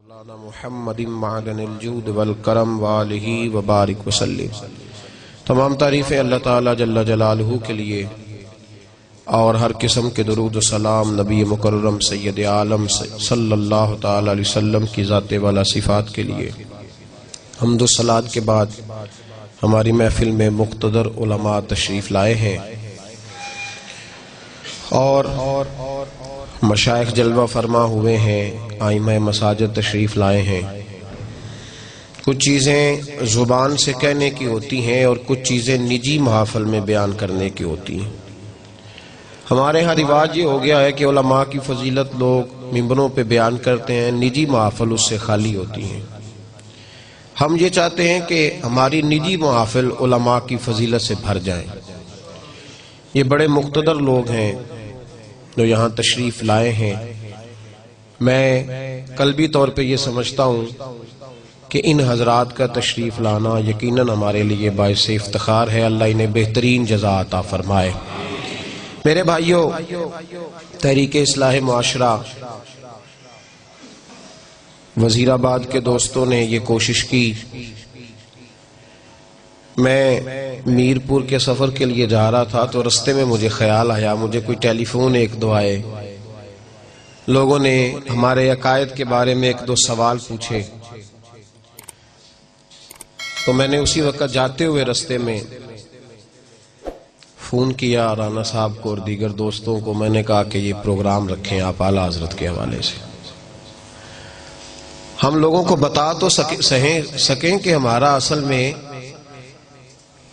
مولانا محمد معدن الجود والکرم وآلہ وبارک وسلم۔ تمام تعریفیں اللہ تعالی جل جلالہ کے لیے اور ہر قسم کے درود و سلام نبی مکرم سید عالم صلی اللہ تعالی علیہ وسلم کی ذات والا صفات کے لیے۔ حمد و صلات کے بعد ہماری محفل میں مقتدر علماء تشریف لائے ہیں اور مشائخ جلوہ فرما ہوئے ہیں، ائمہ مساجد تشریف لائے ہیں۔ کچھ چیزیں زبان سے کہنے کی ہوتی ہیں اور کچھ چیزیں نجی محافل میں بیان کرنے کی ہوتی ہیں۔ ہمارے ہاں رواج یہ ہو گیا ہے کہ علماء کی فضیلت لوگ ممبروں پہ بیان کرتے ہیں، نجی محافل اس سے خالی ہوتی ہیں۔ ہم یہ چاہتے ہیں کہ ہماری نجی محافل علماء کی فضیلت سے بھر جائیں۔ یہ بڑے مقتدر لوگ ہیں جو یہاں تشریف لائے ہیں۔ میں قلبی طور پہ یہ سمجھتا ہوں کہ ان حضرات کا تشریف لانا یقیناً ہمارے لیے باعث افتخار ہے۔ اللہ انہیں بہترین جزا عطا فرمائے۔ میرے بھائیوں، تحریک اصلاح معاشرہ وزیر آباد کے دوستوں نے یہ کوشش کی۔ میں میرپور کے سفر کے لیے جا رہا تھا تو رستے میں مجھے خیال آیا، مجھے کوئی ٹیلی فون ایک دو آئے، لوگوں نے ہمارے عقائد کے بارے میں ایک دو سوال پوچھے، تو میں نے اسی وقت جاتے ہوئے رستے میں فون کیا رانا صاحب کو اور دیگر دوستوں کو۔ میں نے کہا کہ یہ پروگرام رکھیں آپ اعلیٰ حضرت کے حوالے سے، ہم لوگوں کو بتا تو سکیں کہ ہمارا اصل میں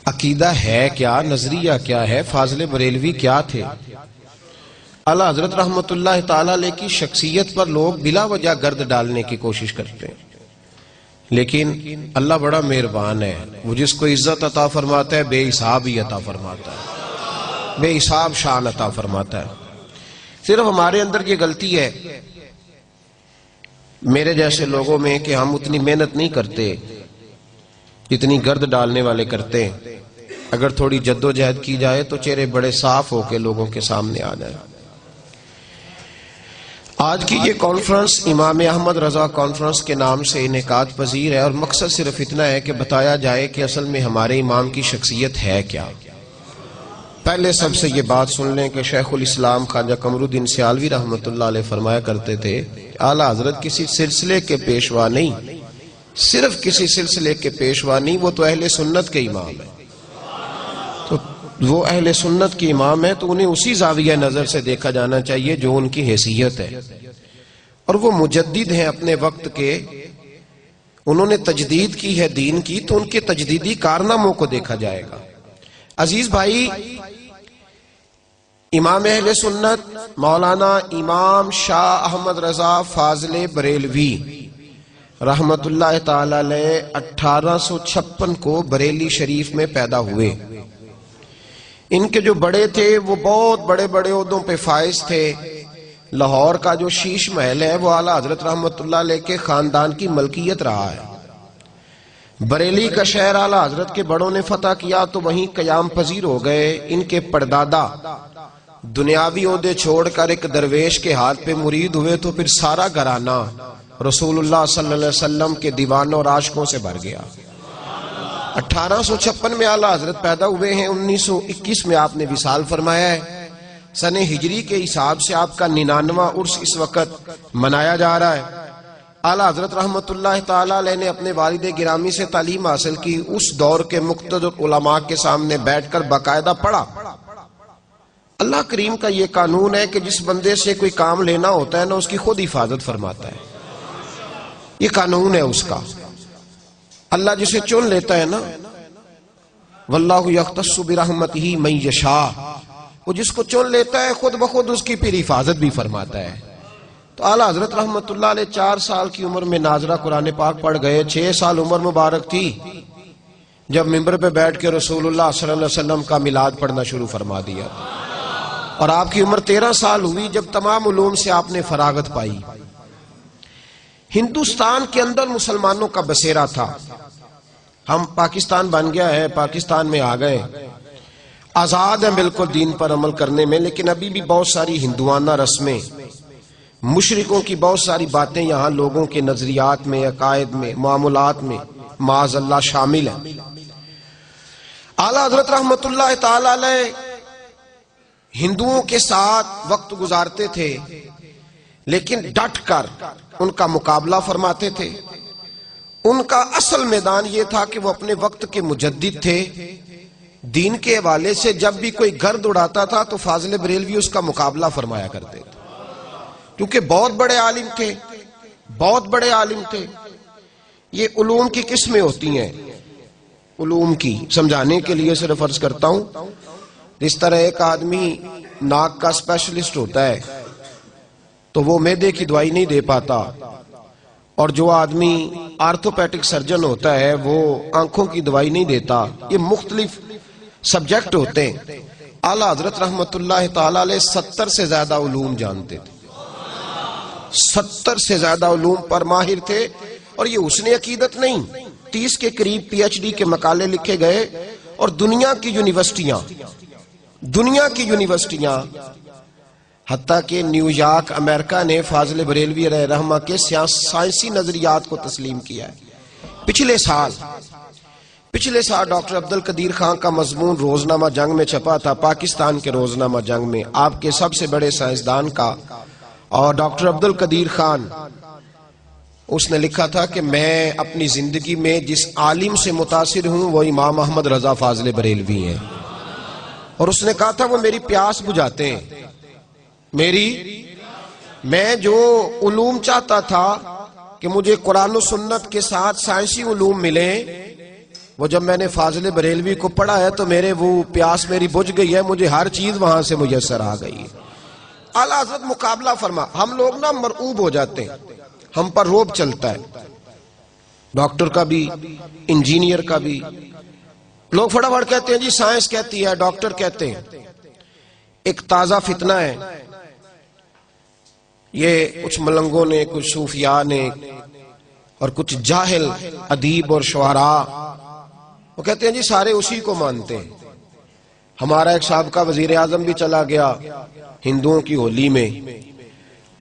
عقیدہ ہے کیا، نظریہ کیا ہے، فاضل بریلوی کیا تھے۔ اعلیٰ حضرت رحمت اللہ تعالی علیہ کی شخصیت پر لوگ بلا وجہ گرد ڈالنے کی کوشش کرتے ہیں، لیکن اللہ بڑا مہربان ہے، وہ جس کو عزت عطا فرماتا ہے بے حساب ہی عطا فرماتا ہے، بے حساب شان عطا فرماتا ہے۔ صرف ہمارے اندر یہ غلطی ہے میرے جیسے لوگوں میں کہ ہم اتنی محنت نہیں کرتے جتنی گرد ڈالنے والے کرتے ہیں۔ اگر تھوڑی جد و جہد کی جائے تو چہرے بڑے صاف ہو کے لوگوں کے سامنے آ جائے۔ آج کی یہ کانفرنس امام احمد رضا کانفرنس کے نام سے انعقاد پذیر ہے، اور مقصد صرف اتنا ہے کہ بتایا جائے کہ اصل میں ہمارے امام کی شخصیت ہے کیا۔ پہلے سب سے یہ بات سن لیں کہ شیخ الاسلام خواجہ قمر الدین سیالوی رحمت اللہ علیہ فرمایا کرتے تھے، اعلیٰ حضرت کسی سلسلے کے پیشوا نہیں، صرف کسی سلسلے کے پیشوا نہیں، وہ تو اہل سنت کے امام ہے۔ تو وہ اہل سنت کے امام ہے تو انہیں اسی زاویہ نظر سے دیکھا جانا چاہیے جو ان کی حیثیت ہے، اور وہ مجدد ہیں اپنے وقت کے، انہوں نے تجدید کی ہے دین کی، تو ان کے تجدیدی کارناموں کو دیکھا جائے گا۔ عزیز بھائی، امام اہل سنت مولانا امام شاہ احمد رضا فاضل بریلوی رحمت اللہ تعالی علیہ 1856 کو بریلی شریف میں پیدا ہوئے۔ ان کے جو بڑے تھے وہ بہت بڑے بڑے عہدوں پہ فائز تھے۔ لاہور کا جو شیش محل ہے وہ اعلیٰ حضرت رحمت اللہ علیہ کے خاندان کی ملکیت رہا ہے۔ بریلی کا شہر اعلیٰ حضرت کے بڑوں نے فتح کیا تو وہیں قیام پذیر ہو گئے۔ ان کے پردادا دنیاوی عہدے چھوڑ کر ایک درویش کے ہاتھ پہ مرید ہوئے تو پھر سارا گھرانہ رسول اللہ صلی اللہ علیہ وسلم کے دیوانوں اور عاشقوں سے بھر گیا۔ 1856 میں اعلیٰ حضرت پیدا ہوئے ہیں، 1921 میں آپ نے وصال فرمایا ہے۔ سن ہجری کے حساب سے آپ کا 99واں عرس اس وقت منایا جا رہا ہے۔ اعلیٰ حضرت رحمت اللہ تعالی علیہ نے اپنے والد گرامی سے تعلیم حاصل کی، اس دور کے مقتدر علماء کے سامنے بیٹھ کر باقاعدہ پڑھا۔ اللہ کریم کا یہ قانون ہے کہ جس بندے سے کوئی کام لینا ہوتا ہے نا، اس کی خود حفاظت فرماتا ہے، یہ قانون ہے اس کا۔ اللہ جسے چن لیتا ہے نا، واللہ یختص برحمتہ من یشاء، وہ جس کو چن لیتا ہے خود بخود اس کی پھر حفاظت بھی فرماتا ہے۔ تو اعلیٰ حضرت رحمت اللہ علیہ 4 سال کی عمر میں ناظرہ قرآن پاک پڑھ گئے۔ 6 سال عمر مبارک تھی جب ممبر پہ بیٹھ کے رسول اللہ صلی اللہ علیہ وسلم کا میلاد پڑھنا شروع فرما دیا، اور آپ کی عمر 13 سال ہوئی جب تمام علوم سے آپ نے فراغت پائی۔ ہندوستان کے اندر مسلمانوں کا بسیرا تھا، ہم پاکستان بن گیا ہے، پاکستان میں آ گئے، آزاد ہیں بالکل دین پر عمل کرنے میں، لیکن ابھی بھی بہت ساری ہندوانہ رسمیں مشرکوں کی بہت ساری باتیں یہاں لوگوں کے نظریات میں، عقائد میں، معاملات میں معاذ اللہ شامل ہیں۔ اعلیٰ حضرت رحمت اللہ تعالی علیہ ہندوؤں کے ساتھ وقت گزارتے تھے، لیکن ڈٹ کر ان کا مقابلہ فرماتے تھے۔ ان کا اصل میدان یہ تھا کہ وہ اپنے وقت کے مجدد تھے۔ دین کے حوالے سے جب بھی کوئی گرد اڑاتا تھا تو فاضل بریلوی اس کا مقابلہ فرمایا کرتے تھے، کیونکہ بہت بڑے عالم تھے، بہت بڑے عالم تھے۔ یہ علوم کی قسمیں ہوتی ہیں، علوم کی سمجھانے کے لیے صرف عرض کرتا ہوں، جس طرح ایک آدمی ناک کا اسپیشلسٹ ہوتا ہے تو وہ معدے کی دوائی نہیں دے پاتا، اور جو آدمی آرتھوپیڈک سرجن ہوتا ہے وہ آنکھوں کی دوائی نہیں دیتا۔ یہ مختلف سبجیکٹ ہوتے ہیں۔ اعلیٰ حضرت رحمت اللہ تعالی علیہ 70 سے زیادہ علوم جانتے تھے، 70 سے زیادہ علوم پر ماہر تھے، اور یہ حسن عقیدت نہیں، 30 کے قریب پی ایچ ڈی کے مقالے لکھے گئے، اور دنیا کی یونیورسٹیاں حتیٰ کہ نیو یارک امریکہ نے فاضل بریلوی علیہ رحمہ کے سائنسی نظریات کو تسلیم کیا ہے۔ پچھلے سال ڈاکٹر عبد القدیر خان کا مضمون روزنامہ جنگ میں چھپا تھا، پاکستان کے روزنامہ جنگ میں، آپ کے سب سے بڑے سائنسدان کا، اور ڈاکٹر عبد القدیر خان اس نے لکھا تھا کہ میں اپنی زندگی میں جس عالم سے متاثر ہوں وہ امام احمد رضا فاضل بریلوی ہیں، اور اس نے کہا تھا وہ میری پیاس بجھاتے ہیں۔ میں جو علوم چاہتا تھا کہ مجھے قرآن و سنت کے ساتھ سائنسی علوم ملیں، وہ جب میں نے فاضل بریلوی کو پڑھا ہے تو میرے وہ پیاس میری بجھ گئی ہے، مجھے ہر چیز وہاں سے میسر آ گئی ہے۔ اعلیٰ حضرت مقابلہ فرما، ہم لوگ نا مرعوب ہو جاتے ہیں، ہم پر روب چلتا ہے، ڈاکٹر کا بھی، انجینئر کا بھی۔ لوگ فٹافٹ کہتے ہیں جی سائنس کہتی ہے، ڈاکٹر کہتے ہیں۔ ایک تازہ فتنہ ہے، یہ کچھ ملنگوں نے، کچھ صوفیاء نے، اور کچھ جاہل ادیب اور شعراء، وہ کہتے ہیں جی سارے اسی کو مانتے ہیں۔ ہمارا ایک سابقہ وزیر اعظم بھی چلا گیا ہندوؤں کی ہولی میں،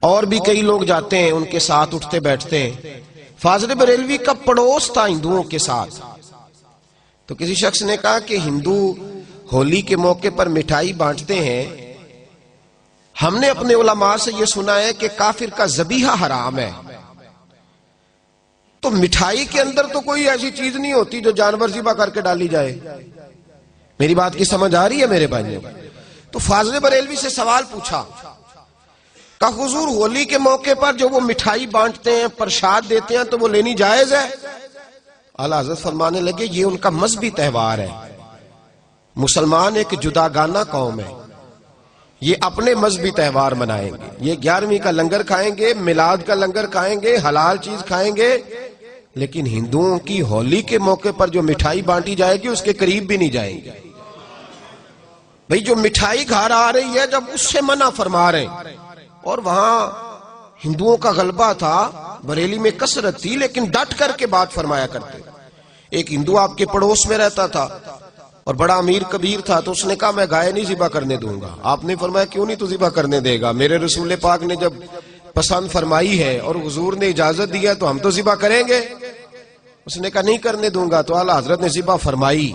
اور بھی کئی لوگ جاتے ہیں ان کے ساتھ اٹھتے بیٹھتے ہیں۔ فاضل بریلوی کا پڑوس تھا ہندوؤں کے ساتھ، تو کسی شخص نے کہا کہ ہندو ہولی کے موقع پر مٹھائی بانٹتے ہیں، ہم نے اپنے علماء سے یہ سنا ہے کہ کافر کا ذبیحہ حرام ہے، تو مٹھائی کے اندر تو کوئی ایسی چیز نہیں ہوتی جو جانور ذبح کر کے ڈالی جائے۔ میری بات کی سمجھ آ رہی ہے میرے بھائیوں؟ تو فاضل بریلوی سے سوال پوچھا کہ حضور ہولی کے موقع پر جو وہ مٹھائی بانٹتے ہیں، پرساد دیتے ہیں، تو وہ لینی جائز ہے؟ اعلیٰ حضرت فرمانے لگے یہ ان کا مذہبی تہوار ہے، مسلمان ایک جداگانہ قوم ہے، یہ اپنے مذہبی تہوار منائیں گے، یہ 11ویں کا لنگر کھائیں گے، میلاد کا لنگر کھائیں گے، حلال چیز کھائیں گے، لیکن ہندوؤں کی ہولی کے موقع پر جو مٹھائی بانٹی جائے گی اس کے قریب بھی نہیں جائیں گے۔ بھئی جو مٹھائی گھر آ رہی ہے جب اس سے منع فرما رہے ہیں، اور وہاں ہندوؤں کا غلبہ تھا، بریلی میں کثرت تھی، لیکن ڈٹ کر کے بات فرمایا کرتے۔ ایک ہندو آپ کے پڑوس میں رہتا تھا اور بڑا امیر کبیر تھا، تو اس نے کہا میں گائے نہیں ذبح کرنے دوں گا۔ آپ نے فرمایا کیوں نہیں تو ذبح کرنے دے گا؟ میرے رسول پاک نے جب پسند فرمائی ہے اور حضور نے اجازت دی ہے تو ہم تو ذبح کریں گے۔ اس نے کہا نہیں کرنے دوں گا، تو اعلیٰ حضرت نے ذبح فرمائی۔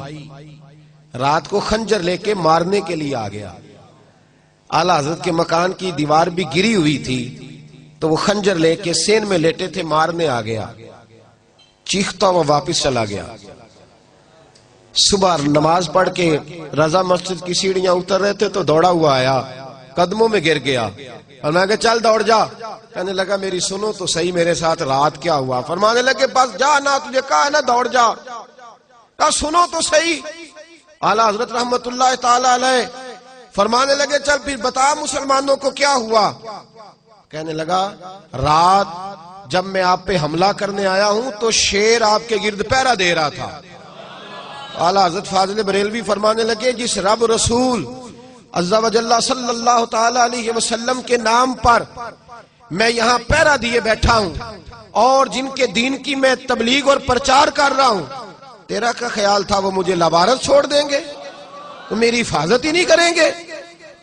رات کو خنجر لے کے مارنے کے لیے آ گیا۔ اعلیٰ حضرت کے مکان کی دیوار بھی گری ہوئی تھی، تو وہ خنجر لے کے سین میں لیٹے تھے، مارنے آ گیا، چیختا وہ واپس چلا گیا۔ صبح نماز پڑھ کے رضا مسجد کی سیڑھیاں اتر رہے تھے تو دوڑا ہوا آیا، قدموں میں گر گیا، اور میں کہا چل دوڑ جا۔ کہنے لگا میری سنو تو صحیح میرے ساتھ رات کیا ہوا۔ فرمانے لگے بس جا نا، تجھے کہا ہے نا دوڑ جا، کہا سنو تو صحیح۔ اعلیٰ حضرت رحمت اللہ تعالی علیہ فرمانے لگے چل پھر بتا مسلمانوں کو کیا ہوا۔ کہنے لگا رات جب میں آپ پہ حملہ کرنے آیا ہوں تو شیر آپ کے گرد پہرا دے رہا تھا۔ اعلیٰ حضرت فاضل بریلوی فرمانے لگے جس رب رسول عز و جل صلی اللہ تعالی علیہ وسلم کے نام پر میں یہاں پہرا دیے بیٹھا ہوں، اور جن کے دین کی میں تبلیغ اور پرچار کر رہا ہوں، تیرا کا خیال تھا وہ مجھے لبارت چھوڑ دیں گے، تو میری حفاظت ہی نہیں کریں گے؟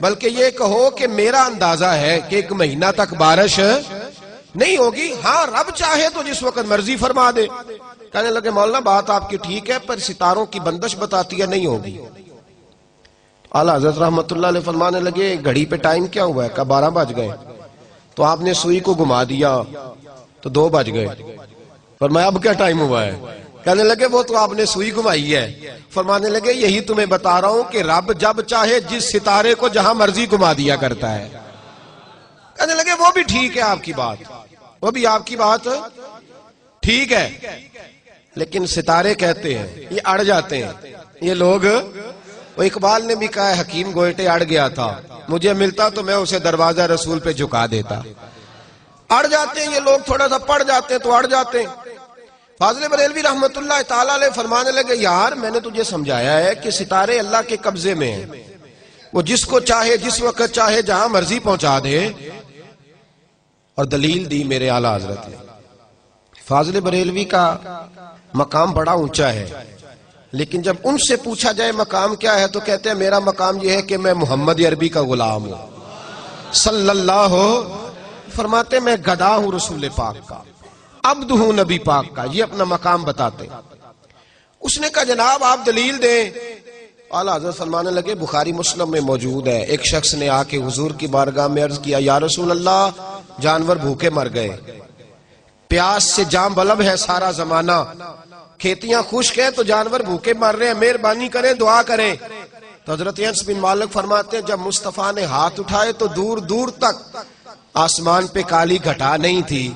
بلکہ یہ کہو کہ میرا اندازہ ہے کہ 1 مہینہ تک بارش نہیں ہوگی، ہاں رب چاہے تو جس وقت مرضی فرما دے۔ کہنے لگے مولانا بات آپ کی ٹھیک ہے، پر ستاروں کی بندش بتاتی ہے نہیں ہوگی۔ اعلیٰ حضرت رحمت اللہ علیہ فرمانے لگے گھڑی پہ ٹائم کیا ہوا ہے؟ کہا 12 بج گئے۔ تو آپ نے سوئی کو گھما دیا تو 2 بج گئے۔ فرمایا اب کیا ٹائم ہوا ہے؟ کہنے لگے وہ تو آپ نے سوئی گھمائی ہے۔ فرمانے لگے یہی تمہیں بتا رہا ہوں کہ رب جب چاہے جس ستارے کو جہاں مرضی گھما دیا کرتا ہے۔ کہنے لگے وہ بھی ٹھیک ہے آپ کی بات، وہ بھی آپ کی بات ٹھیک ہے، لیکن ستارے کہتے ہیں یہ اڑ جاتے ہیں۔ یہ لوگ، وہ اقبال نے بھی کہا ہے حکیم گوئٹے اڑ گیا تھا، مجھے ملتا تو میں اسے دروازہ رسول پہ جھکا دیتا۔ اڑ جاتے ہیں یہ لوگ، تھوڑا سا پڑ جاتے ہیں تو اڑ جاتے ہیں۔ فاضل بریلوی رحمت اللہ تعالیٰ علیہ فرمانے لگے یار میں نے تجھے سمجھایا ہے کہ ستارے اللہ کے قبضے میں ہیں، وہ جس کو چاہے جس وقت چاہے جہاں مرضی پہنچا دے۔ اور دلیل دی میرے اعلیٰ حضرت نے۔ فاضل بریلوی کا مقام بڑا اونچا ہے، لیکن جب ان سے پوچھا جائے مقام کیا ہے تو کہتے ہیں میرا مقام یہ ہے کہ میں محمد عربی کا غلام ہوں صلی اللہ۔ فرماتے میں گدا ہوں رسول پاک کا، عبد ہوں نبی پاک کا، یہ اپنا مقام بتاتے۔ اس نے کہا جناب آپ دلیل دیں۔ اعلیٰ حضرت فرمانے لگے بخاری مسلم میں موجود ہے، ایک شخص نے آ کے حضور کی بارگاہ میں عرض کیا یا رسول اللہ جانور بھوکے مر گئے، پیاس سے جام بلب ہے سارا زمانہ، کھیتیاں خشک ہیں تو جانور بھوکے مر رہے ہیں، مہربانی کریں دعا کریں۔ تو حضرت انس بن مالک فرماتے ہیں جب مصطفیٰ نے ہاتھ اٹھائے تو دور دور تک آسمان پہ کالی گھٹا نہیں تھی،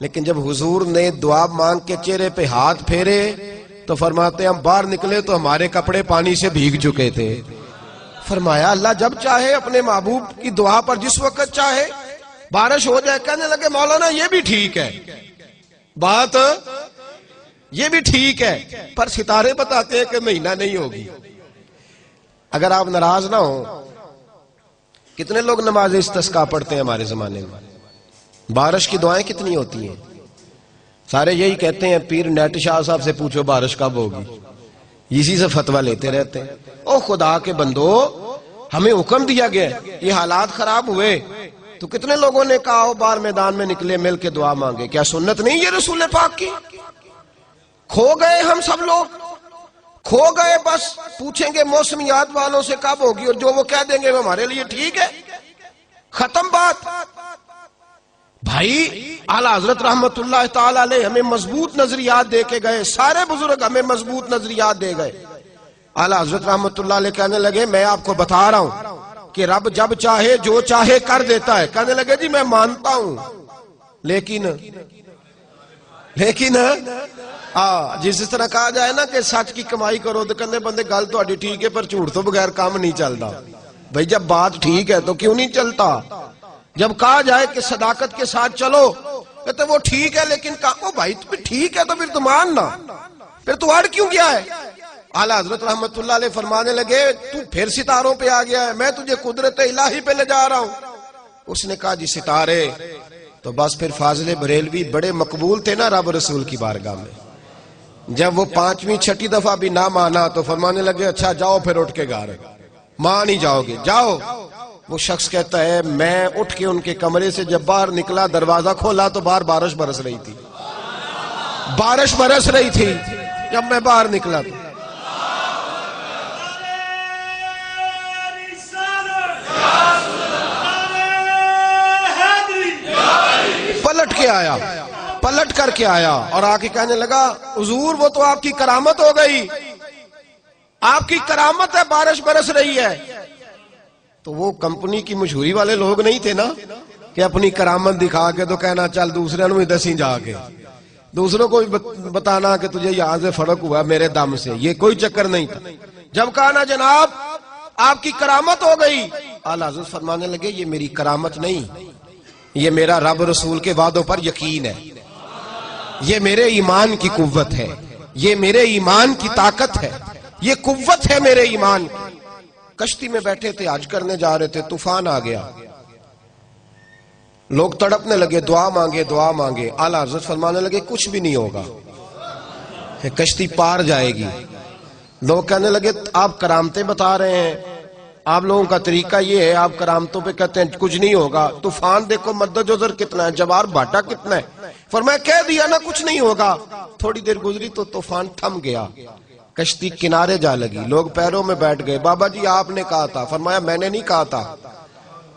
لیکن جب حضور نے دعا مانگ کے چہرے پہ ہاتھ پھیرے تو فرماتے ہیں ہم باہر نکلے تو ہمارے کپڑے پانی سے بھیگ چکے تھے۔ فرمایا اللہ جب چاہے اپنے محبوب کی دعا پر جس وقت چاہے بارش ہو جائے۔ کہنے لگے مولانا یہ بھی ٹھیک ہے، بات یہ بھی ٹھیک ہے، پر ستارے بتاتے ہیں کہ مہینہ نہیں ہوگی۔ اگر آپ ناراض نہ ہو، کتنے لوگ نماز استسقاء پڑھتے ہیں ہمارے زمانے میں؟ بارش کی دعائیں کتنی ہوتی ہیں؟ سارے یہی کہتے ہیں پیر نیٹ شاہ صاحب سے پوچھو بارش کب ہوگی، اسی سے فتویٰ لیتے رہتے ہیں۔ او خدا کے بندو ہمیں حکم دیا گیا، یہ حالات خراب ہوئے تو کتنے لوگوں نے کہا ہو باہر میدان میں نکلے مل کے دعا مانگے، کیا سنت نہیں یہ رسول پاک کی؟ کھو گئے ہم سب لوگ، کھو گئے، بس پوچھیں گے موسمیات والوں سے کب ہوگی اور جو وہ کہہ دیں گے وہ ہمارے لیے ٹھیک ہے، ختم بات۔ بھائی اعلیٰ حضرت رحمت اللہ تعالی علیہ ہمیں مضبوط نظریات دے کے گئے، سارے بزرگ ہمیں مضبوط نظریات دے گئے۔ اعلیٰ حضرت رحمت اللہ علیہ کہنے لگے میں آپ کو بتا رہا ہوں کہ رب جب چاہے جو چاہے کر دیتا ہے۔ کہنے لگے جی میں مانتا ہوں، لیکن جس طرح کہا جائے نا کہ سچ کی کمائی کرو تو کہنے بندے گل تو ٹھیک ہے پر جھوٹ تو بغیر کام نہیں چلتا۔ بھائی جب بات ٹھیک ہے تو کیوں نہیں چلتا؟ جب کہا جائے کہ صداقت کے ساتھ چلو کہتے وہ ٹھیک ہے، لیکن کہا بھائی تو ٹھیک ہے تو پھر تو ماننا، پھر تو اڑ کیوں گیا ہے؟ اعلیٰ حضرت رحمت اللہ علیہ فرمانے لگے تو پھر ستاروں پہ آ گیا ہے، میں تجھے قدرت الہی پہ لے جا رہا ہوں۔ اس نے کہا جی ستارے، تو بس پھر فاضل بریلوی بڑے مقبول تھے نا رب رسول کی بارگاہ میں۔ جب وہ 5ویں 6ٹی دفعہ بھی نہ مانا تو فرمانے لگے اچھا جاؤ پھر اٹھ کے گھر، مان ہی جاؤ گے جاؤ۔ وہ شخص کہتا ہے میں اٹھ کے ان کے کمرے سے جب باہر نکلا دروازہ کھولا تو باہر بارش برس رہی تھی، بارش برس رہی تھی جب میں باہر نکلا تو۔ پلٹ کر کے آیا اور آ کے کہنے لگا حضور وہ تو آپ کی کرامت ہو گئی، آپ کی کرامت ہے بارش برس رہی ہے۔ تو وہ کمپنی کی مشہوری والے لوگ نہیں تھے نا کہ اپنی کرامت دکھا کے تو کہنا چل دوسرے نو دسی جا کے، دوسروں کو بھی بتانا کہ تجھے یہاں سے فرق ہوا میرے دم سے، یہ کوئی چکر نہیں تھا۔ جب کہا نا جناب آپ کی کرامت ہو گئی، اعلیٰ حضرت فرمانے لگے یہ میری کرامت نہیں، یہ میرا رب رسول کے وعدوں پر یقین ہے، یہ میرے ایمان کی قوت ہے، یہ میرے ایمان کی طاقت ہے، یہ قوت ہے میرے ایمان کی۔ کشتی میں بیٹھے تھے حج کرنے جا رہے تھے، طوفان آ گیا، لوگ تڑپنے لگے دعا مانگے دعا مانگے۔ اعلیٰ حضرت فرمانے لگے کچھ بھی نہیں ہوگا، کشتی پار جائے گی۔ لوگ کہنے لگے آپ کرامتیں بتا رہے ہیں، آپ لوگوں کا طریقہ یہ ہے، آپ کرامتوں پہ کہتے ہیں کچھ نہیں ہوگا، طوفان دیکھو مد جزر کتنا ہے، جوار بھاٹا کتنا ہے، فرمایا کہہ دیا نا کچھ نہیں ہوگا، تھوڑی دیر گزری تو طوفان تھم گیا، کشتی کنارے جا لگی، لوگ پیروں میں بیٹھ گئے، بابا جی آپ نے کہا تھا، فرمایا میں نے نہیں کہا تھا،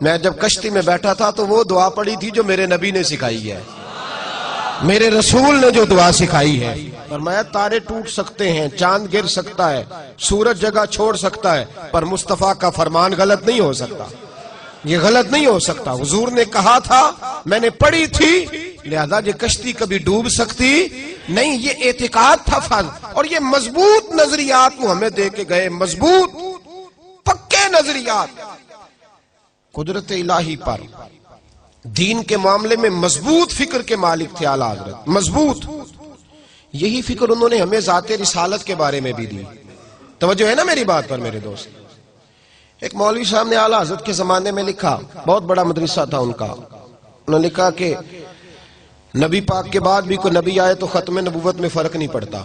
میں جب کشتی میں بیٹھا تھا تو وہ دعا پڑی تھی جو میرے نبی نے سکھائی ہے، میرے رسول نے جو دعا سکھائی ہے، فرمایا تارے ٹوٹ سکتے ہیں، چاند گر سکتا ہے، سورج جگہ چھوڑ سکتا ہے، پر مصطفیٰ کا فرمان غلط نہیں ہو سکتا، یہ غلط نہیں ہو سکتا، حضور نے کہا تھا، میں نے پڑھی تھی، لہذا یہ کشتی کبھی ڈوب سکتی نہیں، یہ اعتقاد تھا فرض، اور یہ مضبوط نظریات وہ ہمیں دے کے گئے، مضبوط پکے نظریات قدرت الہی پر، دین کے معاملے میں مضبوط فکر کے مالک تھے اعلیٰ حضرت، مضبوط، یہی فکر انہوں نے ہمیں ذات رسالت کے بارے میں بھی دی، توجہ ہے نا میری بات پر میرے دوست۔ ایک مولوی صاحب نے اعلیٰ حضرت کے زمانے میں لکھا، بہت بڑا مدرسہ تھا ان کا، انہوں نے لکھا کہ نبی پاک کے بعد بھی کوئی نبی آئے تو ختم نبوت میں فرق نہیں پڑتا۔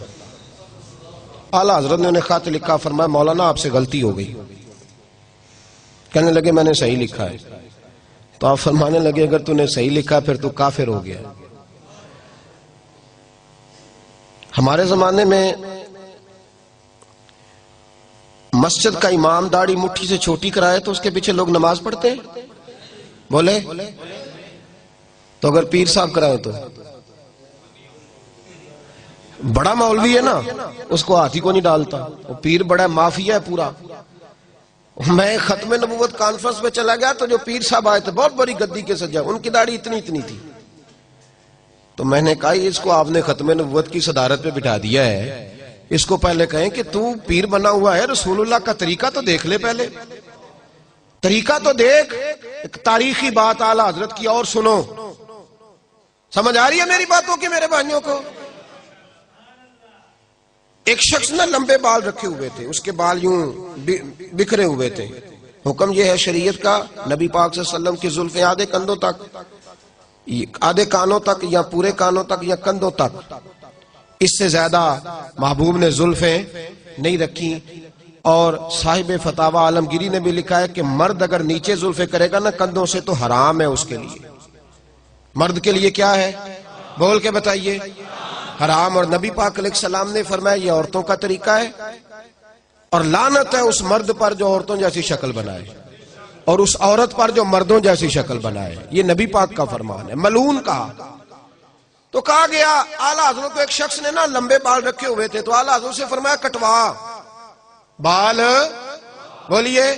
اعلیٰ حضرت نے انہیں خط لکھا، فرمایا مولانا آپ سے غلطی ہو گئی، کہنے لگے میں نے صحیح لکھا ہے، تو آپ فرمانے لگے اگر تو نے صحیح لکھا پھر تو کافر ہو گیا۔ ہمارے زمانے میں مسجد کا امام داڑھی مٹھی سے چھوٹی کرائے تو اس کے پیچھے لوگ نماز پڑھتے ہیں، بولے، تو اگر پیر صاحب کرائے تو بڑا مولوی ہے نا، اس کو ہاتھی کو نہیں ڈالتا، وہ پیر بڑا مافیا ہے پورا۔ میں ختم نبوت کانفرنس میں چلا گیا تو جو پیر صاحب آئے تھے بہت بڑی گدی کے سجا، ان کی داڑھی اتنی اتنی تھی، تو میں نے کہا اس کو آپ نے ختم نبوت کی صدارت پہ بٹھا دیا ہے، اس کو پہلے کہیں کہ تو پیر بنا ہوا ہے، رسول اللہ کا طریقہ تو دیکھ لے، پہلے طریقہ تو دیکھ، ایک تاریخی بات اعلیٰ حضرت کی اور سنو، سمجھ آ رہی ہے میری باتوں کی میرے بھائیوں کو؟ ایک شخص نہ لمبے بال رکھے ہوئے تھے، اس کے بال یوں بکھرے ہوئے تھے، حکم یہ ہے شریعت کا، نبی پاک صلی اللہ علیہ وسلم کی زلفیں آدھے کندھوں تک، آدھے کانوں تک یا پورے کانوں تک یا کندھوں تک، اس سے زیادہ محبوب نے زلفیں نہیں رکھی، اور صاحب فتاوی عالمگیری نے بھی لکھا ہے کہ مرد اگر نیچے زلفیں کرے گا نا کندھوں سے تو حرام ہے اس کے لیے، مرد کے لیے کیا ہے، بول کے بتائیے، حرام۔ اور نبی پاک علیہ السلام نے فرمایا یہ عورتوں کا طریقہ ہے، اور لعنت ہے اس مرد پر جو عورتوں جیسی شکل بنائے، اور اس عورت پر جو مردوں جیسی شکل بنائے، یہ نبی پاک کا فرمان ہے، ملعون کہا۔ تو کہا گیا اعلیٰ حضرت کو، ایک شخص نے نا لمبے بال رکھے ہوئے تھے تو اعلیٰ حضرت سے فرمایا کٹوا بال، بولیے،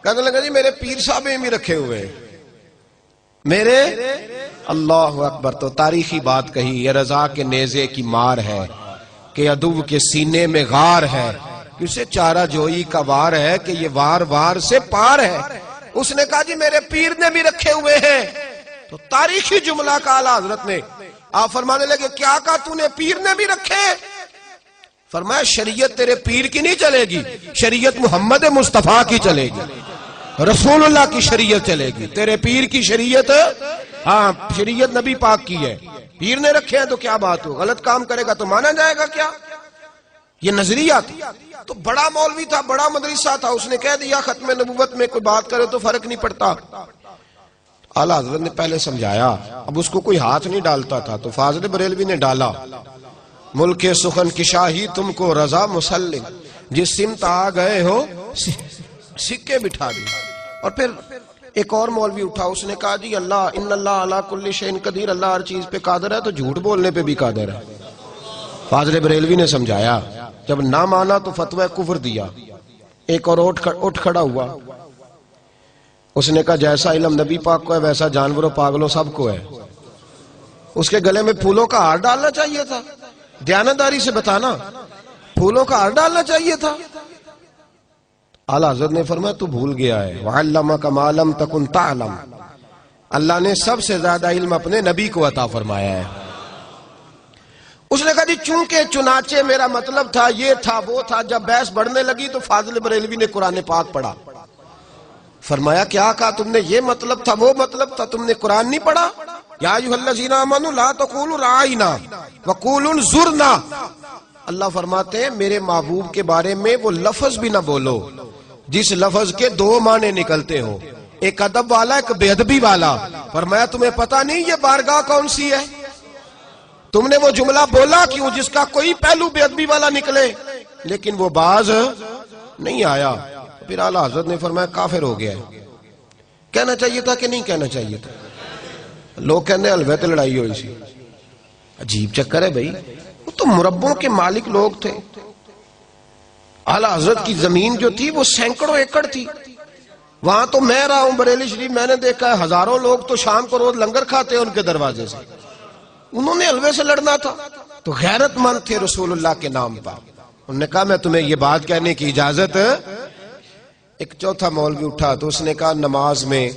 کہنے لگا جی میرے پیر صاحب بھی رکھے ہوئے میرے، اللہ اکبر۔ تو تاریخی بات کہی، یہ رضا کے نیزے کی مار ہے کہ عدو کے سینے میں غار ہے، اسے چارہ جوئی کا وار ہے کہ یہ وار وار سے پار ہے۔ اس نے کہا جی میرے پیر نے بھی رکھے ہوئے ہیں، تو تاریخی جملہ کا اعلیٰ حضرت نے، آپ فرمانے لگے کیا کہا تو نے، پیر نے بھی رکھے؟ فرمایا شریعت تیرے پیر کی نہیں چلے گی، شریعت محمد مصطفیٰ کی چلے گی، رسول اللہ کی شریعت چلے گی، تیرے پیر کی شریعت، ہاں شریعت نبی پاک کی ہے، پیر نے رکھے ہیں تو کیا بات ہو، غلط کام کرے گا تو مانا جائے گا کیا؟ یہ نظریہ تھا۔ تو بڑا مولوی تھا، بڑا مدرسہ تھا، اس نے کہہ دیا ختم نبوت میں کوئی بات کرے تو فرق نہیں پڑتا۔ اعلیٰ حضرت نے پہلے سمجھایا، اب اس کو کوئی ہاتھ نہیں ڈالتا تھا، تو فاضل بریلوی نے ڈالا، ملک سخن کی شاہی تم کو رضا مسلم، جس سمت آ گئے ہو سکے بٹھا دی۔ اور پھر ایک اور مولوی اٹھا، اس نے کہا جی اللہ ان اللہ علی کل شیء قدیر، اللہ ہر چیز پہ قادر ہے تو جھوٹ بولنے پہ بھی قادر ہے۔ فاضل بریلوی نے سمجھایا، جب نہ مانا تو فتوی کفر دیا۔ ایک اور اٹھ کھڑا ہوا، اس نے کہا جیسا علم نبی پاک کو ہے ویسا جانوروں پاگلوں سب کو ہے۔ اس کے گلے میں پھولوں کا ہار ڈالنا چاہیے تھا، دیانتداری سے بتانا، پھولوں کا ہار ڈالنا چاہیے تھا۔ اعلیٰ حضرت نے فرمایا تو بھول گیا ہے، وَعَلَّمَكَ مَا لَمْ تَكُنْ تَعْلَمْ، اللہ نے سب سے زیادہ علم اپنے نبی کو عطا فرمایا ہے۔ اس نے کہا جی چونکہ چنانچہ میرا مطلب تھا، یہ تھا وہ تھا۔ جب بحث بڑھنے لگی تو فاضل بریلوی نے قرآن پاک پڑھا۔ فرمایا کیا کہا تم نے، یہ مطلب تھا وہ مطلب تھا، تم نے قرآن نہیں پڑھا؟ یا ایھا الذین آمنوا لا تقولوا رعینا وقولوا انظرنا، اللہ فرماتے ہیں میرے محبوب کے بارے میں وہ لفظ بھی نہ بولو جس لفظ کے دو معنی نکلتے ہو، ایک ادب والا ایک بے ادبی والا. فرمایا تمہیں پتا نہیں یہ بارگاہ کون سی ہے؟ تم نے وہ جملہ بولا کیوں جس کا کوئی پہلو بے ادبی والا نکلے؟ لیکن وہ باز نہیں آیا. پھر اعلیٰ حضرت نے فرمایا کافر ہو گیا ہے. کہنا چاہیے تھا کہ نہیں کہنا چاہیے تھا؟ لوگ کہنے حلوے تے لڑائی ہوئی سی. عجیب چکر ہے بھائی، وہ تو مربوں کے مالک لوگ تھے. اعلیٰ حضرت کی زمین جو تھی وہ سینکڑوں ایکڑ تھی. وہاں تو میں رہا ہوں بریلی شریف، میں نے دیکھا ہے ہزاروں لوگ تو شام کو روز لنگر کھاتے ہیں ان کے دروازے سے. انہوں نے حلوے سے لڑنا تھا؟ تو غیرت مند تھے رسول اللہ کے نام پر. انہوں نے کہا میں تمہیں یہ بات کہنے کی اجازت. ایک چوتھا مولوی اٹھا تو اس نے کہا نماز میں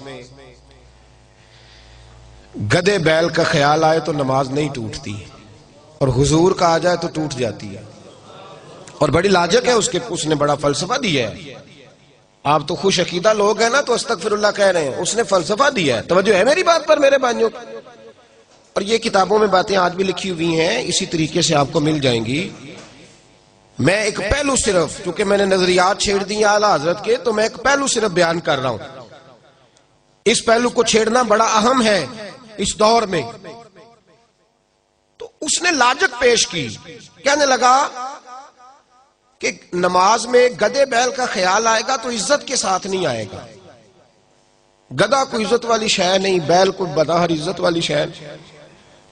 گدے بیل کا خیال آئے تو نماز نہیں ٹوٹتی، اور حضور کا آ جائے تو ٹوٹ جاتی ہے. اور بڑی لاجک ہے اس نے بڑا فلسفہ دیا ہے. آپ تو خوش عقیدہ لوگ ہیں نا تو استغفر اللہ کہہ رہے ہیں، اس نے فلسفہ دیا ہے. توجہ ہے میری بات پر میرے بھائیوں؟ اور یہ کتابوں میں باتیں آج بھی لکھی ہوئی ہیں، اسی طریقے سے آپ کو مل جائیں گی. میں ایک پہلو صرف، چونکہ میں نے نظریات چھیڑ دی ہیں اعلیٰ حضرت کے، تو میں ایک پہلو صرف بیان کر رہا ہوں. اس پہلو کو چھیڑنا بڑا اہم ہے اس دور میں. تو اس نے لاجک پیش کی، کہنے لگا کہ نماز میں گدے بیل کا خیال آئے گا تو عزت کے ساتھ نہیں آئے گا. گدا کوئی عزت والی شے نہیں، بیل کوئی بداہر عزت والی شے.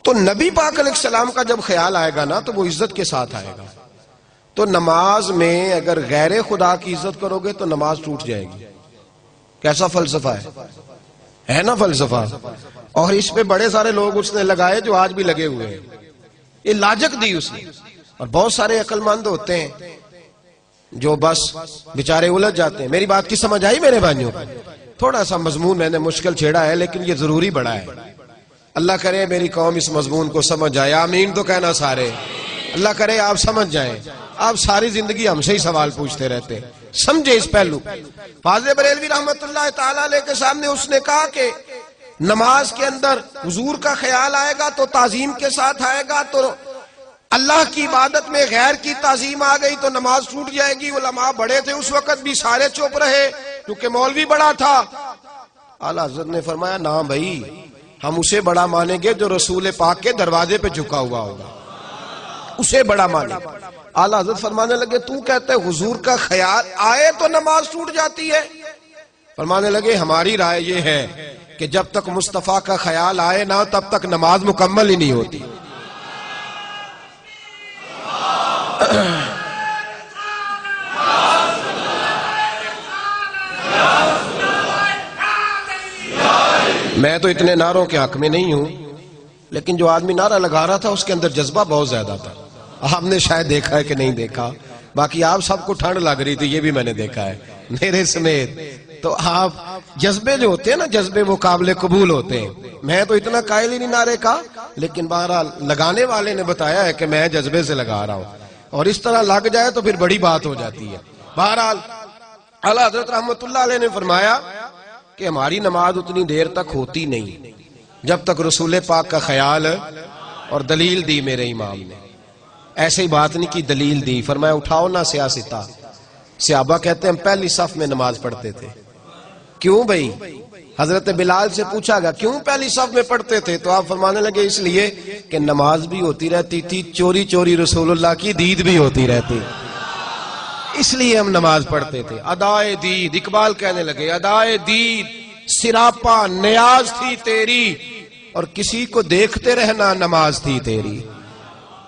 تو نبی پاک علیہ السلام کا جب خیال آئے گا نا تو وہ عزت کے ساتھ آئے گا. تو نماز میں اگر غیر خدا کی عزت کرو گے تو نماز ٹوٹ جائے گی. کیسا فلسفہ ہے نا فلسفہ. اور اس پہ بڑے سارے لوگ اس نے لگائے جو آج بھی لگے ہوئے ہیں. یہ لاجک دی اس نے. اور بہت سارے عقل مند ہوتے ہیں جو بس بیچارے الجھ جاتے ہیں. میری بات کی سمجھ آئی میرے بھائیوں؟ تھوڑا سا مضمون میں نے مشکل چھیڑا ہے لیکن یہ ضروری بڑا ہے. اللہ کرے میری قوم اس مضمون کو سمجھ جائے. آمین تو کہنا سارے. اللہ کرے آپ سمجھ جائیں. آپ ساری زندگی ہم سے ہی سوال پوچھتے رہتے. سمجھے اس پہلو. فاضل بریلوی رحمت اللہ تعالی علیہ کے سامنے اس نے کہا کہ نماز کے اندر حضور کا خیال آئے گا تو تعظیم کے ساتھ آئے گا، تو اللہ کی عبادت میں غیر کی تعظیم آ گئی تو نماز ٹوٹ جائے گی. علماء بڑے تھے اس وقت بھی، سارے چپ رہے کیونکہ مولوی بڑا تھا. اعلیٰ حضرت نے فرمایا نہ بھائی، ہم اسے بڑا مانیں گے جو رسول پاک کے دروازے پہ جھکا ہوا ہوگا، اسے بڑا مانیں. اعلیٰ حضرت فرمانے لگے تو کہتے حضور کا خیال آئے تو نماز ٹوٹ جاتی ہے؟ فرمانے لگے ہماری رائے یہ ہے کہ جب تک مصطفیٰ کا خیال آئے نہ تب تک نماز مکمل ہی نہیں ہوتی. میں تو اتنے نعروں کے حق میں نہیں ہوں، لیکن جو آدمی نعرہ لگا رہا تھا اس کے اندر جذبہ بہت زیادہ تھا. آپ نے شاید دیکھا ہے کہ نہیں دیکھا، باقی آپ سب کو ٹھنڈ لگ رہی تھی یہ بھی میں نے دیکھا ہے میرے سمیت. تو آپ جذبے جو ہوتے ہیں نا، جذبے وہ قابل قبول ہوتے ہیں. میں تو اتنا قائل ہی نہیں نعرے کا، لیکن بہرحال لگانے والے نے بتایا ہے کہ میں جذبے سے لگا رہا ہوں، اور اس طرح لگ جائے تو پھر بڑی بات ہو جاتی ہے. بہرحال اعلیٰ حضرت رحمت اللہ علیہ نے فرمایا کہ ہماری نماز اتنی دیر تک ہوتی نہیں جب تک رسول پاک کا خیال. اور دلیل دی میرے امام نے، ایسے ہی بات نہیں کی، دلیل دی. فرمایا اٹھاؤ نا سیاستہ. صحابہ کہتے ہیں ہم پہلی صف میں نماز پڑھتے تھے. کیوں بھائی؟ حضرت بلال سے پوچھا گیا کیوں پہلی صف میں پڑھتے تھے؟ تو آپ فرمانے لگے اس لیے کہ نماز بھی ہوتی رہتی تھی، چوری چوری رسول اللہ کی دید بھی ہوتی رہتی، اس لیے ہم نماز پڑھتے تھے. ادائے دید، اقبال کہنے لگے ادائے دید سراپا نیاز تھی تیری، اور کسی کو دیکھتے رہنا نماز تھی تیری.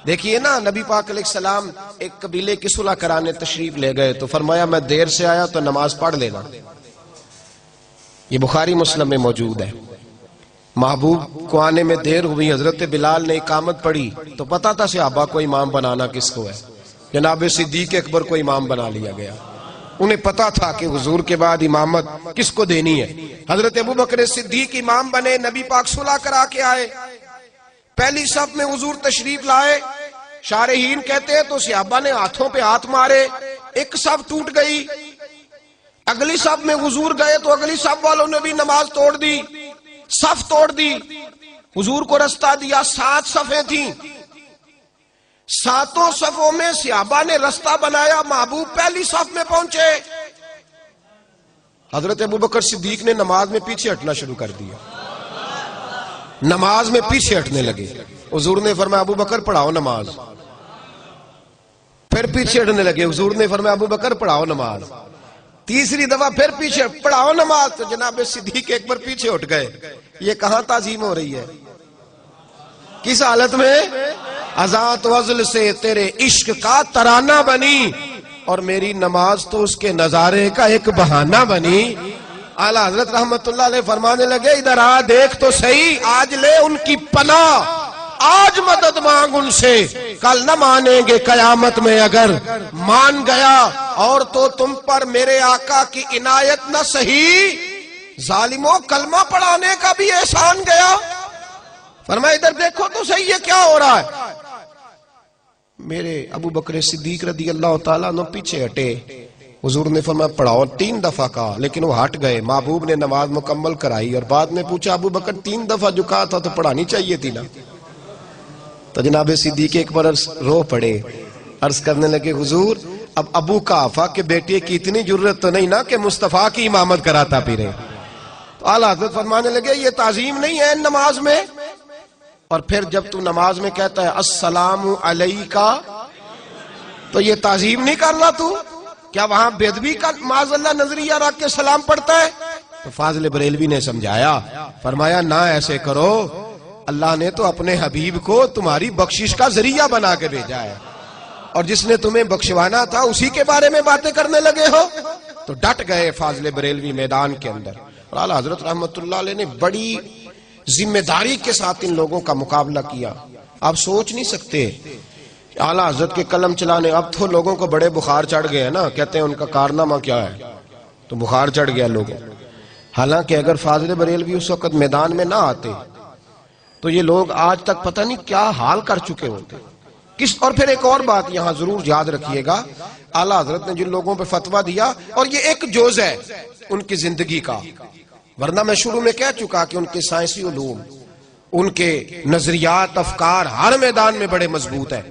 دیکھیے نا، نبی پاک علیہ السلام ایک قبیلے کی صلح کرانے تشریف لے گئے تو فرمایا میں دیر سے آیا تو نماز پڑھ لینا. یہ بخاری مسلم میں موجود ہے. محبوب کو آنے میں دیر ہوئی، حضرت بلال نے اقامت پڑھی تو پتا تھا صحابہ کو امام بنانا کس کو ہے. جناب صدیق اکبر کو امام بنا لیا گیا. انہیں پتا تھا کہ حضور کے بعد امامت کس کو دینی ہے. حضرت ابوبکر صدیق امام بنے. نبی پاک صلح کرا کے آئے، پہلی صف میں حضور تشریف لائے. شارحین کہتے ہیں تو صحابہ نے ہاتھوں پہ ہاتھ مارے، ایک صف ٹوٹ گئی. اگلی صف میں حضور گئے تو اگلی صف والوں نے بھی نماز توڑ دی، صف توڑ دی. حضور کو رستہ دیا. 7 صفیں تھیں، 7 صفوں میں صحابہ نے رستہ بنایا. محبوب پہلی صف میں پہنچے. حضرت ابوبکر صدیق نے نماز میں پیچھے ہٹنا شروع کر دیا، نماز میں پیچھے ہٹنے لگے۔ حضور نے فرمایا ابوبکر پڑھاؤ نماز، پھر پیچھے ہٹنے لگے۔ حضور نے فرمایا ابوبکر پڑھاؤ نماز، تیسری دفعہ پھر پیچھے پڑھاؤ نماز، تو جناب صدیق ایک بار پیچھے ہٹ گئے۔ یہ کہاں تعظیم ہو رہی ہے؟ کس حالت میں؟ اذان وزل سے تیرے عشق کا ترانہ بنی اور میری نماز تو اس کے نظارے کا ایک بہانہ بنی۔ اعلیٰ حضرت رحمت اللہ علیہ فرمانے لگے ادھر آ دیکھ تو صحیح، آج لے ان کی پناہ، آج مدد مانگ ان سے، کل نہ مانیں گے قیامت میں، اگر مان گیا اور تو تم پر میرے آقا کی عنایت نہ سہی، ظالموں کلمہ پڑھانے کا بھی احسان گیا۔ فرمایا ادھر دیکھو تو صحیح یہ کیا ہو رہا ہے۔ میرے ابو بکر صدیق رضی اللہ تعالیٰ عنہ پیچھے ہٹے۔ حضور نے فرمایا پڑھاؤ، 3 دفعہ کہا لیکن وہ ہٹ گئے۔ محبوب نے نماز مکمل کرائی اور بعد میں پوچھا ابو بکر 3 دفعہ جو کہا تھا تو پڑھانی چاہیے تھی نا؟ تو جناب صدیق ایک بار رو پڑے، عرض کرنے لگے حضور اب ابو قحافہ کے بیٹے کی اتنی جرت تو نہیں نا کہ مصطفیٰ کی امامت کراتا پھرے۔ تو اعلیٰ حضرت فرمانے لگے یہ تعظیم نہیں ہے نماز میں؟ اور پھر جب تو نماز میں کہتا ہے السلام علیکہ تو یہ تعظیم نہیں کر رہا تو؟ کیا وہاں بے ادبی کا معاذ اللہ نظریہ رکھ کے سلام پڑھتا ہے؟ تو فاضل بریلوی نے سمجھایا، فرمایا نہ ایسے کرو، اللہ نے تو اپنے حبیب کو تمہاری بخشش کا ذریعہ بنا کے بھیجا ہے، اور جس نے تمہیں بخشوانا تھا اسی کے بارے میں باتیں کرنے لگے ہو۔ تو ڈٹ گئے فاضل بریلوی میدان کے اندر، اور اعلیٰ حضرت رحمت اللہ علیہ نے بڑی ذمہ داری کے ساتھ ان لوگوں کا مقابلہ کیا۔ آپ سوچ نہیں سکتے اعلیٰ حضرت کے قلم چلانے، اب تو لوگوں کو بڑے بخار چڑھ گئے ہیں نا، کہتے ہیں ان کا کارنامہ کیا ہے، تو بخار چڑھ گیا لوگوں۔ حالانکہ اگر فاضل بریلوی اس وقت میدان میں نہ آتے تو یہ لوگ آج تک پتہ نہیں کیا حال کر چکے ہوتے۔ اور پھر ایک اور بات یہاں ضرور یاد رکھیے گا، اعلیٰ حضرت نے جن لوگوں پہ فتویٰ دیا، اور یہ ایک جز ہے ان کی زندگی کا، ورنہ میں شروع میں کہہ چکا کہ ان کے سائنسی علوم، ان کے نظریات، افکار ہر میدان میں بڑے مضبوط ہیں۔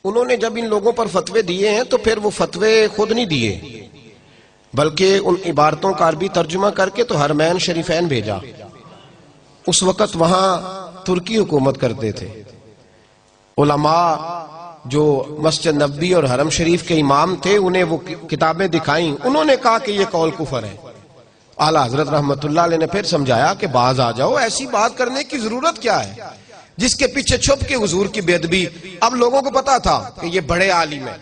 انہوں نے جب ان لوگوں پر فتوے دیے ہیں تو پھر وہ فتوے خود نہیں دیے، بلکہ ان عبارتوں کا عربی ترجمہ کر کے تو حرمین شریفین بھیجا۔ اس وقت وہاں ترکی حکومت کرتے تھے، علماء جو مسجد نبوی اور حرم شریف کے امام تھے انہیں وہ کتابیں دکھائیں، انہوں نے کہا کہ یہ قول کفر ہے۔ اعلیٰ حضرت رحمت اللہ علیہ نے پھر سمجھایا کہ باز آ جاؤ، ایسی بات کرنے کی ضرورت کیا ہے جس کے پیچھے چھپ کے حضور کی بے ادبی۔ اب لوگوں کو پتا تھا کہ یہ بڑے عالم ہیں،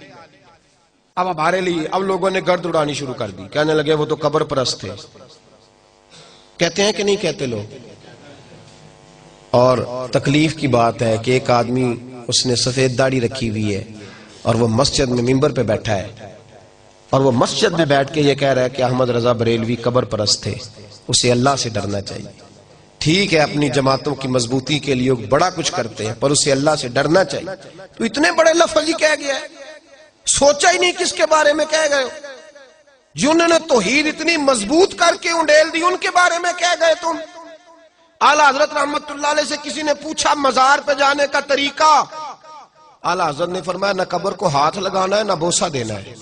اب ہمارے لیے اب لوگوں نے گرد اڑانی شروع کر دی، کہنے لگے وہ تو قبر پرست تھے۔ کہتے ہیں کہ نہیں کہتے لوگ؟ اور تکلیف کی بات ہے کہ ایک آدمی اس نے سفید داڑھی رکھی ہوئی ہے اور وہ مسجد میں ممبر پہ بیٹھا ہے، اور وہ مسجد میں بیٹھ کے یہ کہہ رہا ہے کہ احمد رضا بریلوی قبر پرست تھے، اسے اللہ سے ڈرنا چاہیے۔ ٹھیک ہے اپنی جماعتوں کی مضبوطی کے لیے بڑا کچھ کرتے ہیں، پر اسے اللہ سے ڈرنا چاہیے۔ تو اتنے بڑے لفظ ہی کہہ گیا ہے، سوچا ہی نہیں کس کے بارے میں کہہ گئے ہو؟ جنہوں نے توحید اتنی مضبوط کر کے انڈیل دی ان کے بارے میں کہہ گئے تم۔ اعلیٰ حضرت رحمت اللہ علیہ سے کسی نے پوچھا مزار پہ جانے کا طریقہ، اعلیٰ حضرت نے فرمایا نہ قبر کو ہاتھ لگانا ہے نہ بوسہ دینا ہے،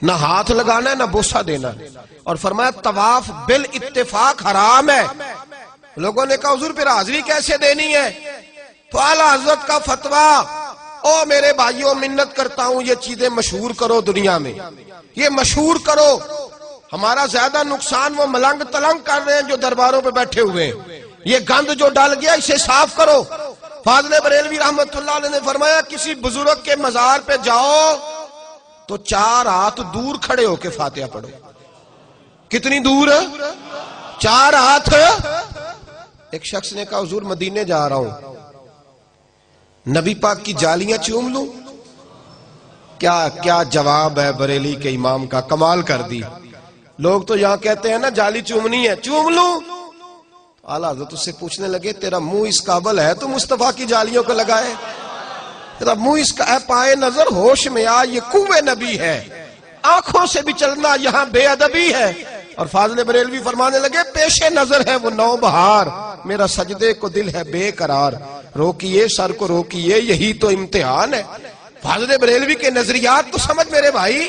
نہ ہاتھ لگانا ہے نہ بوسہ دینا ہے، اور فرمایا طواف بالاتفاق حرام ہے۔ لوگوں نے کہا حضور پھر حاضری کیسے دینی ہے؟ تو اعلیٰ حضرت کا فتویٰ، او میرے بھائیوں منت کرتا ہوں یہ چیزیں مشہور کرو دنیا میں، یہ مشہور کرو۔ ہمارا زیادہ نقصان وہ ملنگ تلنگ کر رہے ہیں جو درباروں پہ بیٹھے ہوئے ہیں، یہ گند جو ڈال گیا اسے صاف کرو۔ فاضل بریلوی رحمت اللہ علیہ نے فرمایا کسی بزرگ کے مزار پہ جاؤ تو 4 ہاتھ دور کھڑے ہو کے فاتحہ پڑھو۔ کتنی دور؟ 4 ہاتھ۔ ایک شخص نے کہا حضور مدینے جا رہا ہوں، نبی پاک کی جالیاں چوم لوں؟ کیا جواب ہے بریلی کے امام کا، کمال کر دی۔ لوگ تو یہاں کہتے ہیں نا جالی چومنی ہے، چوم لوں؟ اعلیٰ حضرت اس سے پوچھنے لگے تیرا منہ اس قابل ہے تو مصطفیٰ کی جالیوں کو لگائے؟ تیرا منہ اس کا ہے پائے نظر ہوش میں آ، یہ کوے نبی ہے، آنکھوں سے بھی چلنا یہاں بے ادبی ہے۔ اور فاضل بریلوی فرمانے لگے پیش نظر ہے وہ نو بہار، میرا سجدے کو دل ہے بے قرار، روکیے سر کو روکیے یہی تو امتحان ہے۔ فاضل بریلوی کے نظریات تو سمجھ میرے بھائی،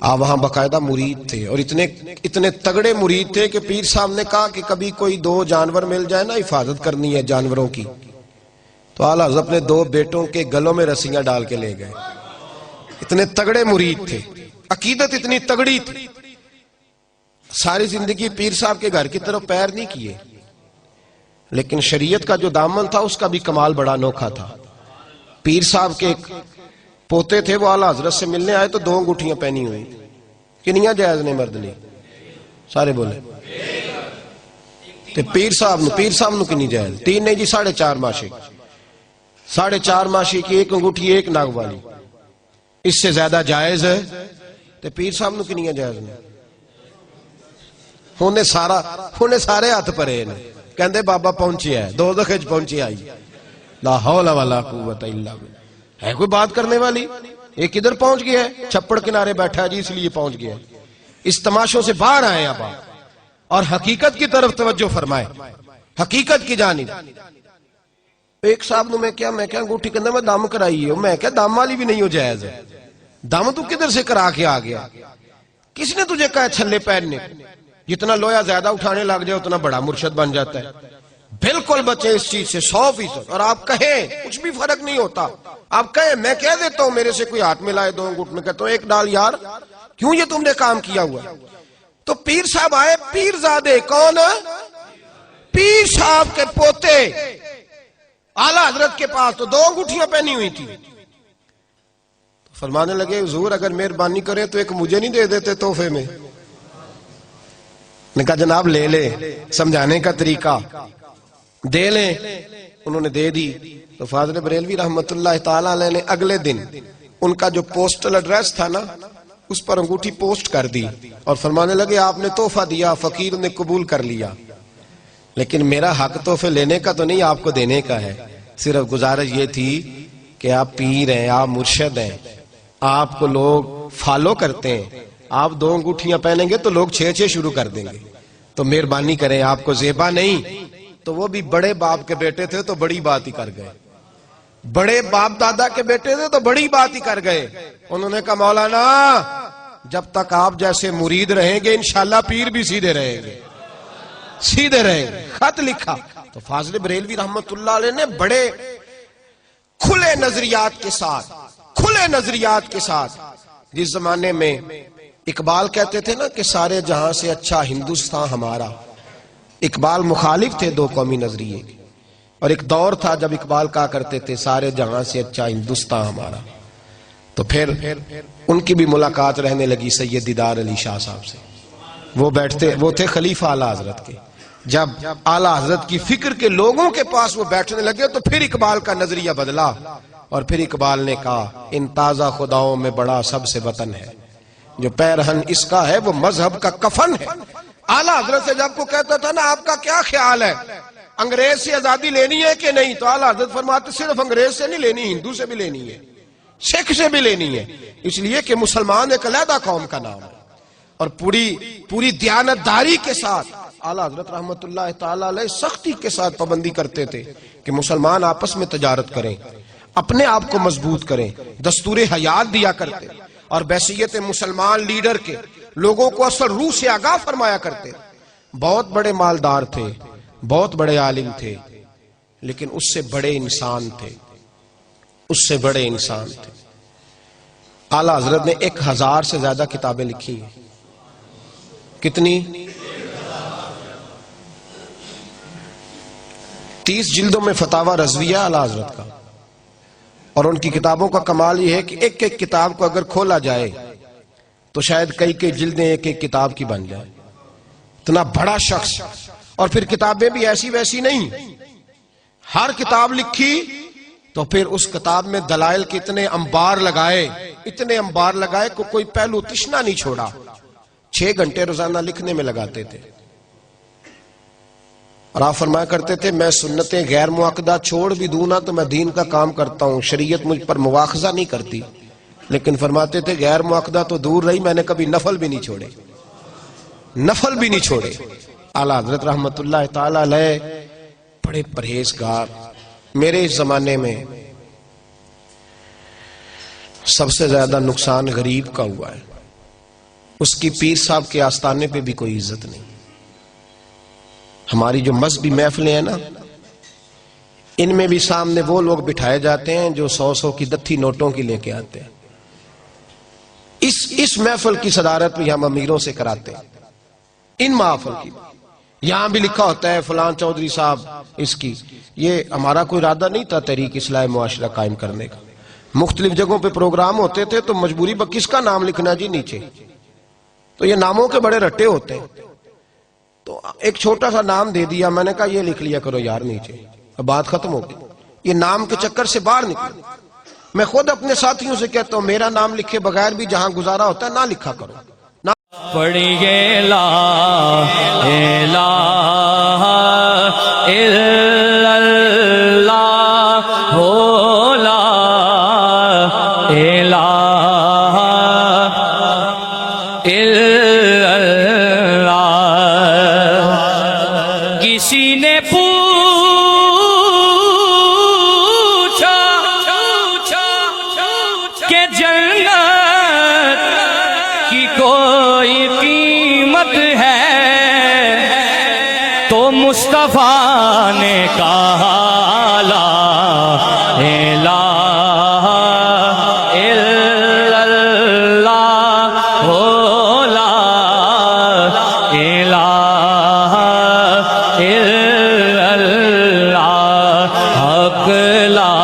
آپ وہاں باقاعدہ مرید تھے، اور اتنے تگڑے مرید تھے کہ پیر صاحب نے کہا کہ کبھی کوئی 2 جانور مل جائے نا، حفاظت کرنی ہے جانوروں کی، تو اعلیٰ حضرت اپنے 2 بیٹوں کے گلوں میں رسیاں ڈال کے لے گئے۔ اتنے تگڑے مرید تھے، عقیدت اتنی تگڑی تھی، ساری زندگی پیر صاحب کے گھر کی طرف پیر نہیں کیے، لیکن شریعت کا جو دامن تھا اس کا بھی کمال بڑا انوکھا تھا۔ پیر صاحب کے ایک پوتے تھے، وہ اعلیٰ حضرت سے ملنے آئے تو 2 انگوٹھیاں پہنی ہوئی، کنیاں جائز نے مرد لی؟ سارے بولے تے پیر صاحب نو کنی جائز؟ 3 نہیں جی، 4.5 ماشے، 4.5 ماشے کی 1 انگوٹھی 1 ناگ والی، اس سے زیادہ جائز ہے؟ تے پیر صاحب نو کنیاں جائز نے؟ ہونے سارے ہاتھ پرے نے، کہندے بابا پہنچیا ہے، دوزخ وچ پہنچیا آئی، لا حول ولا قوت الا باللہ۔ ہے کوئی بات کرنے والی؟ ایک ادھر پہنچ گیا ہے، چھپڑ کنارے بیٹھا ہے جی، اس لیے پہنچ گیا ہے۔ اس تماشوں سے باہر آئے اب آپ، اور حقیقت کی طرف توجہ فرمائے، حقیقت کی جانب۔ ایک صاحب نو میں کیا انگوٹھی کہندے میں دم کرائی ہے، میں کیا دم والی بھی نہیں ہو جائز ہے، دم تو کدھر سے کرا کے آ گیا؟ کس نے تجھے کہا چھلے پہننے؟ جتنا لویا زیادہ اٹھانے لگ جائے اتنا بڑا مرشد بن جاتا ہے۔ بالکل بچے اس چیز سے 100%، اور آپ کہیں کچھ بھی فرق نہیں ہوتا، آپ کہیں میں کہہ دیتا ہوں میرے سے کوئی ہاتھ میں لائے 2 انگوٹھ میں کہتا ہوں 1 ڈال یار، کیوں یہ تم نے کام کیا ہوا؟ تو پیر صاحب آئے، پیر زادے کون؟ پیر صاحب کے پوتے اعلیٰ حضرت کے پاس، تو 2 انگوٹھیاں پہنی ہوئی تھی۔ فرمانے لگے حضور اگر مہربانی کریں تو ایک مجھے نہیں دے دیتے تحفے میں؟ نے کہا جناب لے لے، سمجھانے کا طریقہ دے لیں۔ انہوں نے دے دی تو فاضل بریلوی رحمت اللہ تعالی علیہ نے اگلے دن ان کا جو پوسٹل ایڈریس تھا نا، اس پر انگوٹھی پوسٹ کر دی، اور فرمانے لگے آپ نے تحفہ دیا، فقیر نے قبول کر لیا، لیکن میرا حق تحفے لینے کا تو نہیں، آپ کو دینے کا ہے۔ صرف گزارش یہ تھی کہ آپ پیر ہیں، آپ مرشد ہیں، آپ کو لوگ فالو کرتے ہیں، آپ 2 انگوٹھیاں پہنیں گے تو لوگ 6 شروع کر دیں گے، تو مہربانی کریں، آپ کو زیبا نہیں۔ تو وہ بھی بڑے باپ کے بیٹے تھے تو بڑی بات ہی کر گئے، بڑے باپ دادا کے بیٹے تھے تو بڑی بات ہی کر گئے۔ انہوں نے کہا مولانا جب تک آپ جیسے مرید رہیں گے انشاءاللہ پیر بھی سیدھے رہیں گے، سیدھے رہیں گے۔ خط لکھا تو فاضل بریلوی رحمت اللہ علیہ نے بڑے کھلے نظریات کے ساتھ، جس زمانے میں اقبال کہتے تھے نا کہ سارے جہاں سے اچھا ہندوستان ہمارا، اقبال مخالف تھے 2 قومی نظریے، اور ایک دور تھا جب اقبال کہا کرتے تھے سارے جہاں سے اچھا ہندوستان ہمارا۔ تو پھر ان کی بھی ملاقات رہنے لگی سید دیدار علی شاہ صاحب سے، وہ تھے خلیفہ اعلیٰ حضرت کے۔ جب اعلیٰ حضرت کی فکر کے لوگوں کے پاس وہ بیٹھنے لگے تو پھر اقبال کا نظریہ بدلا، اور پھر اقبال نے کہا ان تازہ خداؤں میں بڑا سب سے وطن ہے، جو پیرہن اس کا ہے وہ مذہب کا کفن ہے۔ اعلیٰ حضرت سے جب کو کہتا تھا نا آپ کا کیا خیال ہے، انگریز سے آزادی لینی ہے کہ نہیں، تو اعلیٰ حضرت فرماتے صرف انگریز سے نہیں لینی، ہندو سے بھی لینی ہے، سکھ سے بھی لینی ہے، اس لیے کہ مسلمان ایک علیحدہ قوم کا نام ہے۔ اور پوری دیانتداری کے ساتھ اعلیٰ حضرت رحمت اللہ تعالی علیہ سختی کے ساتھ پابندی کرتے تھے کہ مسلمان آپس میں تجارت کریں، اپنے آپ کو مضبوط کریں، دستور حیات دیا کرتے، اور بحیثیت مسلمان لیڈر کے لوگوں کو اصل روح سے آگاہ فرمایا کرتے۔ بہت بڑے مالدار تھے، بہت بڑے عالم تھے، لیکن اس سے بڑے انسان تھے، اعلیٰ حضرت نے 1000 سے زیادہ کتابیں لکھی ہیں۔ کتنی؟ 30 جلدوں میں فتاوی رضویہ اعلیٰ حضرت کا، اور ان کی کتابوں کا کمال یہ ہے کہ ایک ایک کتاب کو اگر کھولا جائے تو شاید کئی جلدیں ایک ایک کتاب کی بن جائے، اتنا بڑا شخص۔ اور پھر کتابیں بھی ایسی ویسی نہیں، ہر کتاب لکھی تو پھر اس کتاب میں دلائل کے اتنے انبار لگائے کہ کوئی پہلو تشنا نہیں چھوڑا۔ 6 گھنٹے روزانہ لکھنے میں لگاتے تھے، اور آپ فرمایا کرتے تھے میں سنتیں غیر معقدہ چھوڑ بھی دوں نا تو میں دین کا کام کرتا ہوں، شریعت مجھ پر مواخذہ نہیں کرتی، لیکن فرماتے تھے غیر معقدہ تو دور رہی، میں نے کبھی نفل بھی نہیں چھوڑے۔ اعلیٰ حضرت رحمت اللہ تعالی علیہ بڑے پرہیزگار۔ میرے اس زمانے میں سب سے زیادہ نقصان غریب کا ہوا ہے، اس کی پیر صاحب کے آستانے پہ بھی کوئی عزت نہیں. ہماری جو مذہبی محفلیں ہیں نا، ان میں بھی سامنے وہ لوگ بٹھائے جاتے ہیں جو 100 کی دتھی نوٹوں کی لے کے آتے ہیں. اس محفل کی صدارت بھی ہم امیروں سے کراتے ہیں. ان محفل کی یہاں بھی لکھا ہوتا ہے فلان چودھری صاحب اس کی. یہ ہمارا کوئی ارادہ نہیں تھا تحریک اصلاح معاشرہ قائم کرنے کا. مختلف جگہوں پہ پروگرام ہوتے تھے تو مجبوری کس کا نام لکھنا جی نیچے، تو یہ ناموں کے بڑے رٹے ہوتے ہیں. تو ایک چھوٹا سا نام دے دیا، میں نے کہا یہ لکھ لیا کرو یار نیچے، اب بات ختم ہو گئی. یہ نام کے چکر سے باہر نکلو. میں خود اپنے ساتھیوں سے کہتا ہوں میرا نام لکھے بغیر بھی جہاں گزارا ہوتا ہے نہ لکھا کرو. پڑھیے لا الہ الا اللہ ہو، لا الہ الا اللہ. کسی نے پوچھا کہ جنت کی کوئی قیمت ہے، تو مصطفیٰ نے کہا لا الہ الا اللہ ہو، لا الہ الا اللہ. حق لا